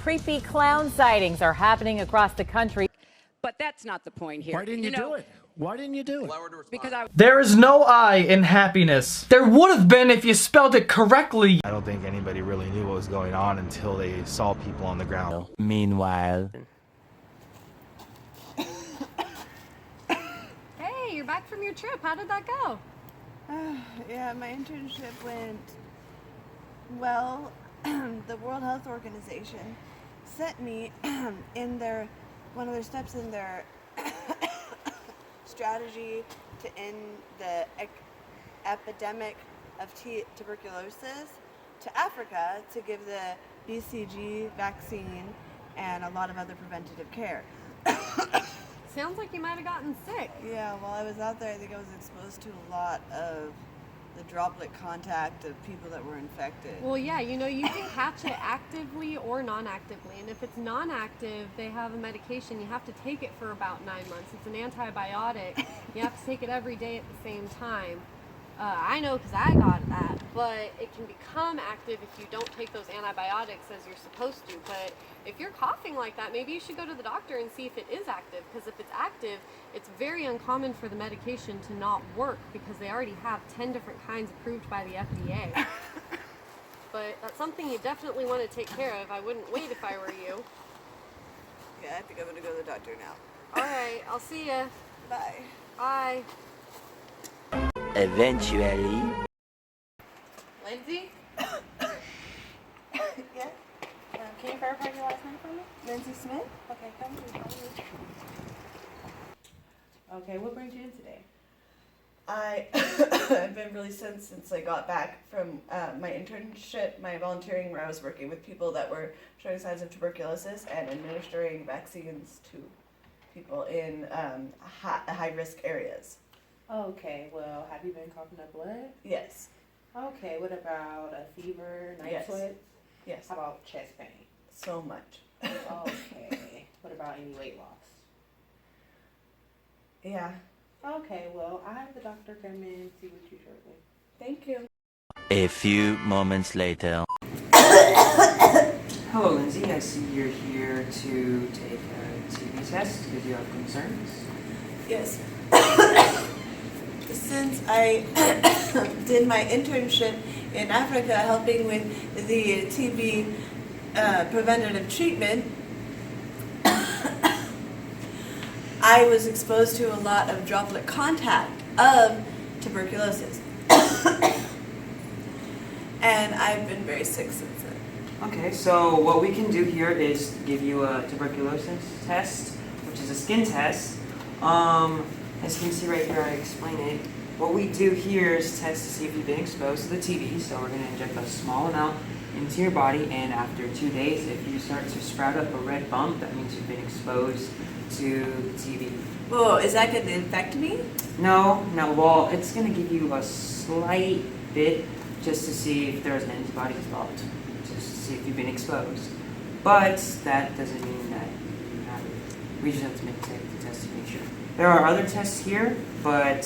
creepy clown sightings are happening across the country. But that's not the point here. Why didn't you do it? Why didn't you do it? Because There is no I in happiness. There would have been if you spelled it correctly. I don't think anybody really knew what was going on until they saw people on the ground. Meanwhile. Hey, you're back from your trip. How did that go? Yeah, my internship went well. The World Health Organization sent me in one of their steps in their strategy to end the epidemic of tuberculosis to Africa to give the BCG vaccine and a lot of other preventative care. Sounds like you might have gotten sick. Yeah, while I was out there, I think I was exposed to a lot of the droplet contact of people that were infected. Well, yeah, you can catch it actively or non-actively. And if it's non-active, they have a medication. You have to take it for about 9 months. It's an antibiotic. You have to take it every day at the same time. I know because I got that, but it can become active if you don't take those antibiotics as you're supposed to. But if you're coughing like that, maybe you should go to the doctor and see if it is active, because if it's active, it's very uncommon for the medication to not work because they already have 10 different kinds approved by the FDA. But that's something you definitely want to take care of. I wouldn't wait if I were you. Yeah, I think I'm going to go to the doctor now. All right, I'll see ya. Bye. Bye. Eventually. Lindsay? Yeah? Can you verify your last name for me? Lindsay Smith? Okay, come through. Okay, what brings you in today? I've been really since I got back from my internship, my volunteering, where I was working with people that were showing signs of tuberculosis and administering vaccines to people in high-risk areas. Okay, well, have you been coughing up blood? Yes. Okay, what about a fever, night sweats? Yes. How about chest pain? So much. Okay. What about any weight loss? Yeah. Okay, well, I have the doctor come in and see what you shortly. Thank you. A few moments later. Hello, Lindsay. I see you're here to take a TB test because you have concerns. Yes. Since I did my internship in Africa helping with the TB preventative treatment, I was exposed to a lot of droplet contact of tuberculosis. And I've been very sick since then. Okay, so what we can do here is give you a tuberculosis test, which is a skin test. As you can see right here, I explain it. What we do here is test to see if you've been exposed to the TB. So we're going to inject a small amount into your body, and after 2 days, if you start to sprout up a red bump, that means you've been exposed to TB. Whoa, is that going to infect me? No, well, it's going to give you a slight bit just to see if there's an antibody developed, just to see if you've been exposed. But that doesn't mean that you have it. We just have to take the test to make sure. There are other tests here, but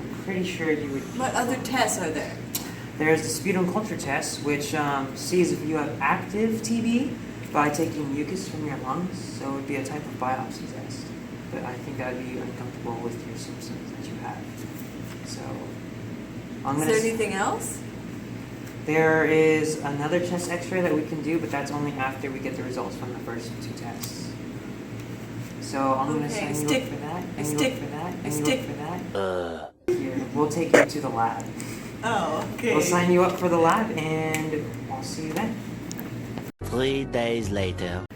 I'm pretty sure you would... What other tests are there? There's the sputum culture test, which sees if you have active TB by taking mucus from your lungs. So it would be a type of biopsy test. But I think that would be uncomfortable with your symptoms that you have. So Is there anything else? There is another chest x-ray that we can do, but that's only after we get the results from the first 2 tests. So I'm going to sign you up for that, and you look for that, and you look for that. Here, we'll take you to the lab. Oh, okay. We'll sign you up for the lab, and I'll see you then. 3 days later.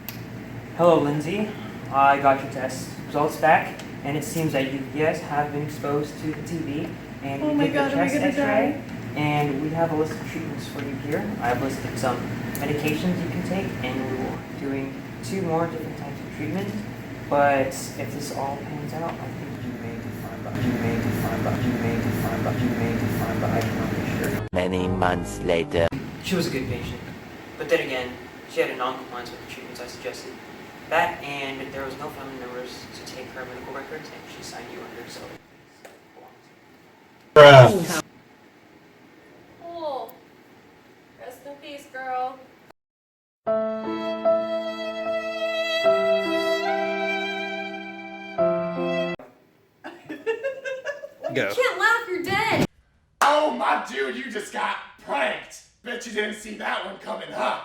Hello, Lindsay. I got your test results back, and it seems that you, yes, have been exposed to the TB. And we did the chest x-ray, and we have a list of treatments for you here. I have listed some medications you can take, and we're doing 2 more different types of treatment. But if this all pans out, I think you may be fine, but you may be fine, but you may be fine, but you may be fine, but I cannot be sure. Many months later. She was a good patient, but then again, she had a non-compliance with the treatments I suggested. That, and there was no family members to take her medical records, and she signed you under, so Cool. Rest in peace, girl. Go. You can't laugh, you're dead. Oh, my dude, you just got pranked. Bet you didn't see that one coming, huh?